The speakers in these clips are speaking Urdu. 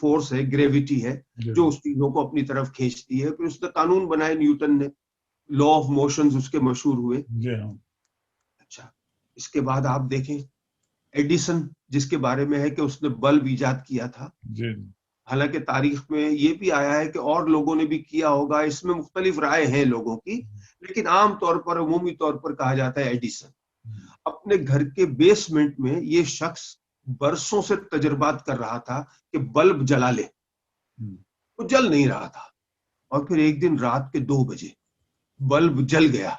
فورس ہے, گریویٹی ہے جو اس چیزوں کو اپنی طرف کھینچتی ہے. پھر اس نے قانون بنائے نیوٹن نے, لا آف موشنز اس کے مشہور ہوئے. اچھا, اس کے بعد آپ دیکھیں ایڈیسن جس کے بارے میں ہے کہ اس نے بلب ایجاد کیا تھا, حالانکہ تاریخ میں یہ بھی آیا ہے کہ اور لوگوں نے بھی کیا ہوگا, اس میں مختلف رائے ہیں لوگوں کی, لیکن عام طور پر عمومی طور پر کہا جاتا ہے ایڈیسن. اپنے گھر کے بیسمنٹ میں یہ شخص برسوں سے تجربات کر رہا تھا کہ بلب جلا لے, وہ جل نہیں رہا تھا, اور پھر ایک دن رات کے 2 بجے بلب جل گیا.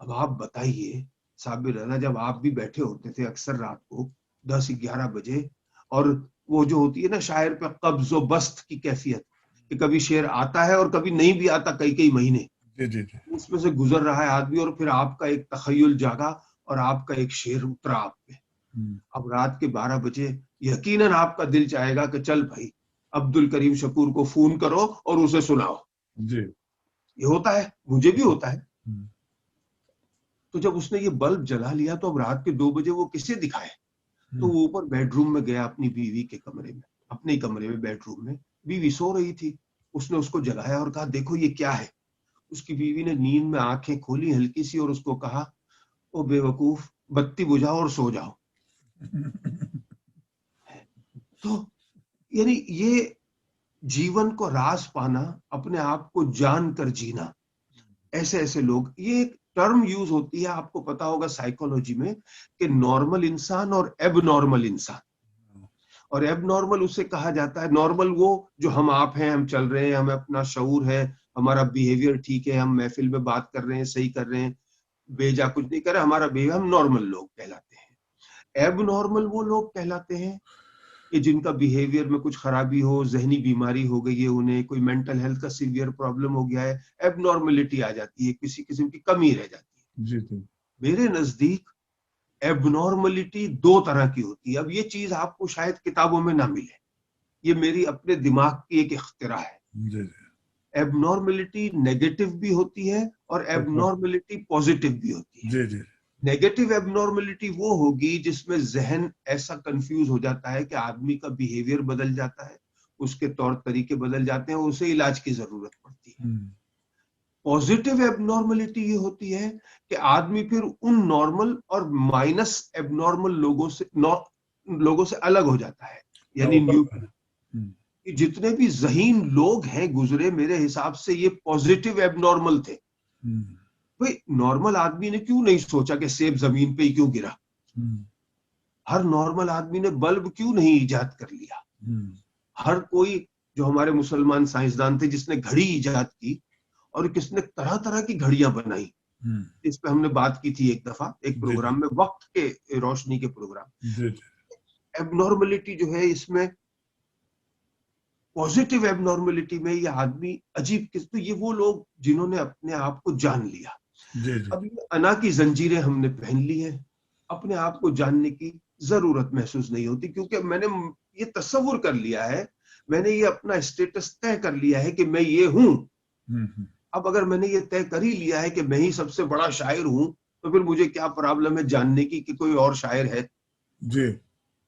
اب آپ بتائیے صابر رضا, جب آپ بھی بیٹھے ہوتے تھے اکثر رات کو 10-11 بجے, اور وہ جو ہوتی ہے نا شاعر پہ قبض و بست کی کیفیت, کہ کبھی شعر آتا ہے اور کبھی نہیں بھی آتا, کئی مہینے اس میں سے گزر رہا ہے آدمی, اور پھر آپ کا ایک تخیل جاگا اور آپ کا ایک شعر اترا آپ پہ. اب رات کے 12 بجے یقیناً آپ کا دل چاہے گا کہ چل بھائی عبد الکریم شکور کو فون کرو اور اسے سناؤ. یہ ہوتا ہے, مجھے بھی ہوتا ہے. تو جب اس نے یہ بلب جلا لیا تو اب رات کے 2 بجے وہ کسے دکھائے؟ تو وہ اوپر بیڈ روم میں گیا اپنی بیوی کے کمرے میں, اپنے کمرے میں بیڈ روم میں بیوی سو رہی تھی. اس نے اس کو جگایا اور کہا دیکھو یہ کیا ہے. اس کی بیوی نے نیند میں آنکھیں کھولی ہلکی سی اور اس کو کہا او بے وقوف, بتی بجھاؤ اور سو جاؤ. تو یعنی یہ جیون کو راز پانا, اپنے آپ کو جان کر جینا, ایسے لوگ, یہ ایک ٹرم یوز ہوتی ہے آپ کو پتا ہوگا سائیکولوجی میں کہ نارمل انسان اور ایب نارمل انسان. اور ایب نارمل اسے کہا جاتا ہے, نارمل وہ جو ہم آپ ہیں, ہم چل رہے ہیں, ہمیں اپنا شعور ہے, ہمارا بیہیویئر ٹھیک ہے, ہم محفل میں بات کر رہے ہیں, صحیح کر رہے ہیں, بیجا کچھ نہیں کر رہے, ہمارا بیہیویئر, ہم نارمل لوگ کہلاتے ہیں. ایب نارمل وہ لوگ کہلاتے ہیں کہ جن کا بیہیویئر میں کچھ خرابی ہو, ذہنی بیماری ہو گئی ہے, انہیں کوئی مینٹل ہیلتھ کا سیویئر پرابلم ہو گیا ہے, ایب نارملٹی آ جاتی ہے, کسی قسم کی کمی رہ جاتی ہے. میرے نزدیک ایب نارملٹی 2 طرح کی ہوتی ہے. اب یہ چیز آپ کو شاید کتابوں میں نہ ملے, یہ میری اپنے دماغ کی ایک اختراع ہے. ایب نارملٹی نیگیٹو بھی ہوتی ہے اور ایب نارملٹی پازیٹیو بھی ہوتی ہے. نیگیٹو ایب نارملٹی وہ ہوگی جس میں ذہن ایسا کنفیوز ہو جاتا ہے کہ آدمی کا بیہیویئر بدل جاتا ہے, اس کے طور طریقے بدل جاتے ہیں, اسے علاج کی ضرورت پڑتی ہے. پازیٹیو ایب نارملٹی یہ ہوتی ہے کہ آدمی پھر ان نارمل اور مائنس ایب نارمل لوگوں سے الگ ہو جاتا ہے. یعنی جتنے بھی ذہین لوگ ہیں گزرے, میرے حساب سے یہ پازیٹیو ایب نارمل تھے. بھئی نارمل آدمی نے کیوں نہیں سوچا کہ سیب زمین پہ ہی کیوں گرا؟ ہر نارمل آدمی نے بلب کیوں نہیں ایجاد کر لیا؟ ہر کوئی جو ہمارے مسلمان سائنسدان تھے جس نے گھڑی ایجاد کی, اور کس نے طرح طرح کی گھڑیاں بنائی, اس پہ ہم نے بات کی تھی ایک دفعہ ایک پروگرام میں, وقت کے روشنی کے پروگرام. ایب نارملٹی جو ہے اس میں پازیٹیو ایب نارملٹی میں یہ آدمی عجیب تو یہ وہ لوگ جنہوں نے اپنے آپ کو جان لیا. اب یہ انا کی زنجیریں ہم نے پہن لی ہیں, اپنے آپ کو جاننے کی ضرورت محسوس نہیں ہوتی, کیونکہ میں نے یہ تصور کر لیا ہے, میں نے یہ اپنا اسٹیٹس طے کر لیا ہے کہ میں یہ ہوں. اب اگر میں نے یہ طے کر ہی لیا ہے کہ میں ہی سب سے بڑا شاعر ہوں, تو پھر مجھے کیا پرابلم ہے جاننے کی کہ کوئی اور شاعر ہے.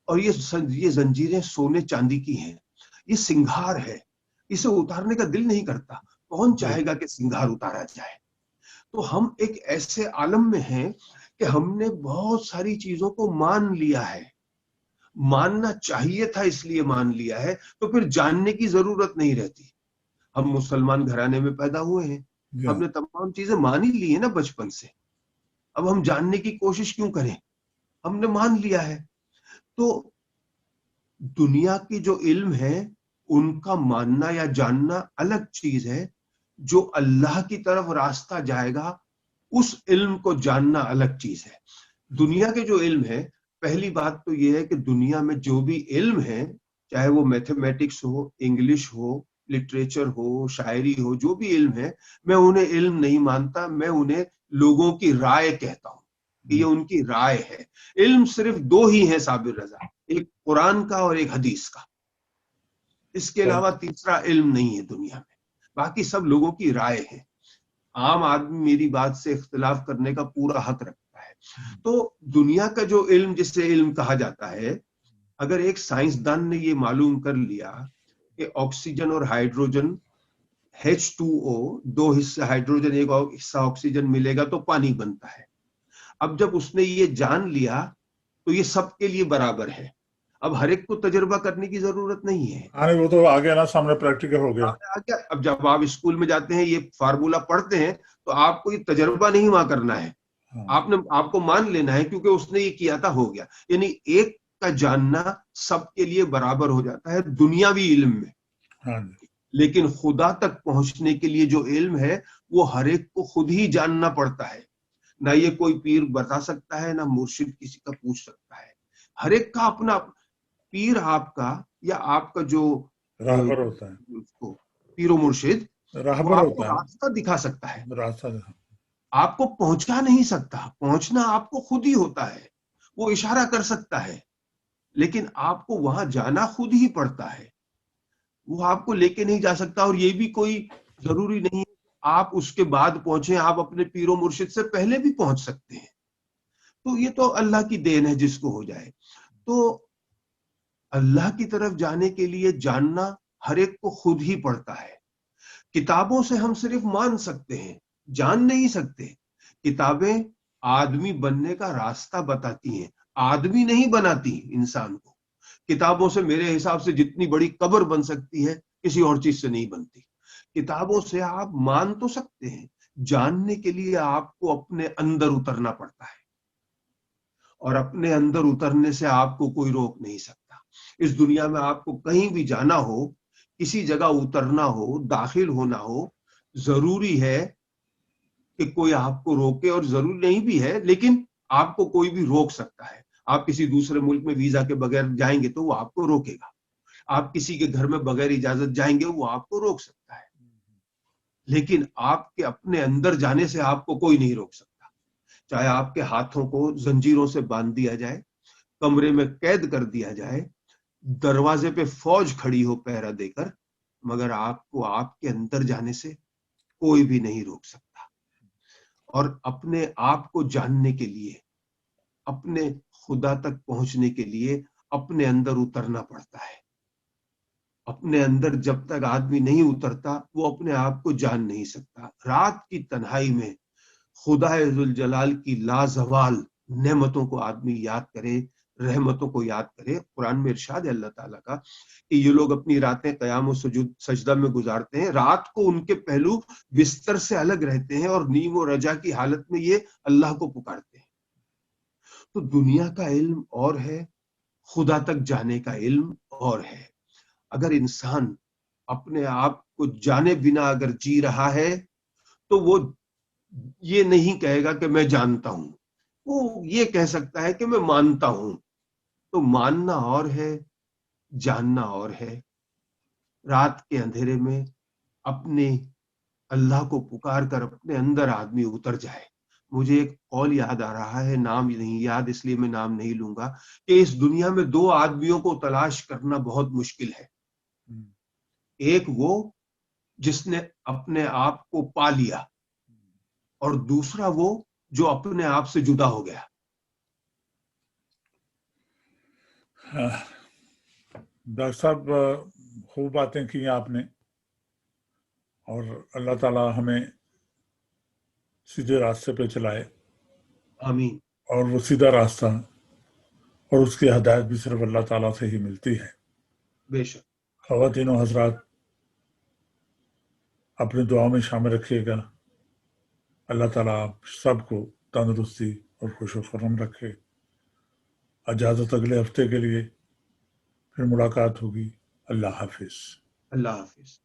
اور یہ زنجیریں سونے چاندی کی ہیں, یہ سنگھار ہے, اسے اتارنے کا دل نہیں کرتا. کون چاہے گا کہ سنگھار اتارا جائے؟ تو ہم ایک ایسے عالم میں ہیں کہ ہم نے بہت ساری چیزوں کو مان لیا ہے, ماننا چاہیے تھا اس لیے مان لیا ہے, تو پھر جاننے کی ضرورت نہیں رہتی. ہم مسلمان گھرانے میں پیدا ہوئے ہیں, ہم نے تمام چیزیں مان ہی لی ہیں نا بچپن سے, اب ہم جاننے کی کوشش کیوں کریں, ہم نے مان لیا ہے. تو دنیا کی جو علم ہے ان کا ماننا یا جاننا الگ چیز ہے, جو اللہ کی طرف راستہ جائے گا اس علم کو جاننا الگ چیز ہے. دنیا کے جو علم ہے, پہلی بات تو یہ ہے کہ دنیا میں جو بھی علم ہے, چاہے وہ میتھمیٹکس ہو, انگلش ہو, لٹریچر ہو, شاعری ہو, جو بھی علم ہے, میں انہیں علم نہیں مانتا, میں انہیں لوگوں کی رائے کہتا ہوں کہ یہ ان کی رائے ہے. علم صرف 2 ہی ہیں صابر رضا, ایک قرآن کا اور ایک حدیث کا, اس کے علاوہ تیسرا علم نہیں ہے دنیا میں, باقی سب لوگوں کی رائے ہے. عام آدمی میری بات سے اختلاف کرنے کا پورا حق رکھتا ہے. تو دنیا کا جو علم جسے علم کہا جاتا ہے, اگر ایک سائنسدان نے یہ معلوم کر لیا کہ آکسیجن اور ہائیڈروجن H2O، دو حصے ہائیڈروجن ایک حصہ آکسیجن ملے گا تو پانی بنتا ہے. اب جب اس نے یہ جان لیا تو یہ سب کے لیے برابر ہے. اب ہر ایک کو تجربہ کرنے کی ضرورت نہیں ہے. وہ تو آگے نا سامنے پریکٹیکل ہو گیا. اب جب آپ اسکول میں جاتے ہیں یہ فارمولا پڑھتے ہیں تو آپ کو یہ تجربہ نہیں وہاں کرنا ہے. آپ کو مان لینا ہے کیونکہ اس نے یہ کیا تھا، ہو گیا. یعنی ایک کا جاننا سب کے لیے برابر ہو جاتا ہے دنیاوی علم میں. لیکن خدا تک پہنچنے کے لیے جو علم ہے وہ ہر ایک کو خود ہی جاننا پڑتا ہے. نہ یہ کوئی پیر بتا سکتا ہے، نہ مرشد کسی کا پوچھ سکتا ہے. ہر ایک کا اپنا پیر، آپ کا یا آپ کا جو راہبر ہوتا ہے، اس کو پیر و مرشد، راہبر آپ ہوتا کو ہے، راستہ دکھا سکتا ہے، راستہ آپ کو پہنچا نہیں سکتا. پہنچنا آپ کو خود ہی ہوتا ہے. وہ اشارہ کر سکتا ہے لیکن آپ کو وہاں جانا خود ہی پڑتا ہے. وہ آپ کو لے کے نہیں جا سکتا. اور یہ بھی کوئی ضروری نہیں آپ اس کے بعد پہنچے، آپ اپنے پیر و مرشد سے پہلے بھی پہنچ سکتے ہیں. تو یہ تو اللہ کی دین ہے جس کو ہو جائے. تو اللہ کی طرف جانے کے لیے جاننا ہر ایک کو خود ہی پڑتا ہے. کتابوں سے ہم صرف مان سکتے ہیں، جان نہیں سکتے. کتابیں آدمی بننے کا راستہ بتاتی ہیں، آدمی نہیں بناتی انسان کو. کتابوں سے میرے حساب سے جتنی بڑی قبر بن سکتی ہے کسی اور چیز سے نہیں بنتی. کتابوں سے آپ مان تو سکتے ہیں، جاننے کے لیے آپ کو اپنے اندر اترنا پڑتا ہے. اور اپنے اندر اترنے سے آپ کو کوئی روک نہیں سکتا. اس دنیا میں آپ کو کہیں بھی جانا ہو، کسی جگہ اترنا ہو، داخل ہونا ہو، ضروری ہے کہ کوئی آپ کو روکے. اور ضروری نہیں بھی ہے لیکن آپ کو کوئی بھی روک سکتا ہے. آپ کسی دوسرے ملک میں ویزا کے بغیر جائیں گے تو وہ آپ کو روکے گا. آپ کسی کے گھر میں بغیر اجازت جائیں گے وہ آپ کو روک سکتا ہے. لیکن آپ کے اپنے اندر جانے سے آپ کو کوئی نہیں روک سکتا. چاہے آپ کے ہاتھوں کو زنجیروں سے باندھ دیا جائے، کمرے میں قید کر دیا جائے، دروازے پہ فوج کھڑی ہو پہرا دے کر، مگر آپ کو آپ کے اندر جانے سے کوئی بھی نہیں روک سکتا. اور اپنے آپ کو جاننے کے لیے، اپنے خدا تک پہنچنے کے لیے اپنے اندر اترنا پڑتا ہے. اپنے اندر جب تک آدمی نہیں اترتا وہ اپنے آپ کو جان نہیں سکتا. رات کی تنہائی میں خدا ذوالجلال کی لازوال نعمتوں کو آدمی یاد کرے، رحمتوں کو یاد کرے. قرآن میں ارشاد ہے اللہ تعالیٰ کا کہ یہ لوگ اپنی راتیں قیام و سجدہ میں گزارتے ہیں، رات کو ان کے پہلو بستر سے الگ رہتے ہیں اور نیم و رجا کی حالت میں یہ اللہ کو پکارتے ہیں. تو دنیا کا علم اور ہے، خدا تک جانے کا علم اور ہے. اگر انسان اپنے آپ کو جانے بنا اگر جی رہا ہے تو وہ یہ نہیں کہے گا کہ میں جانتا ہوں، وہ یہ کہہ سکتا ہے کہ میں مانتا ہوں. تو ماننا اور ہے، جاننا اور ہے. رات کے اندھیرے میں اپنے اللہ کو پکار کر اپنے اندر آدمی اتر جائے. مجھے ایک قول یاد آ رہا ہے، نام نہیں یاد اس لیے میں نام نہیں لوں گا، کہ اس دنیا میں دو آدمیوں کو تلاش کرنا بہت مشکل ہے. ایک وہ جس نے اپنے آپ کو پا لیا، اور دوسرا وہ جو اپنے آپ سے جدا ہو گیا. ڈاکٹر صاحب خوب باتیں کی آپ نے، اور اللہ تعالیٰ ہمیں سیدھے راستے پہ چلائے. آمین. اور وہ سیدھا راستہ اور اس کی ہدایت بھی صرف اللہ تعالیٰ سے ہی ملتی ہے. بے شک. خواتین و حضرات، اپنے دعا میں شامل رکھیے گا. اللہ تعالیٰ آپ سب کو تندرستی اور خوش و خرم رکھے. اجازت اگلے ہفتے کے لیے، پھر ملاقات ہوگی. اللہ حافظ. اللہ حافظ.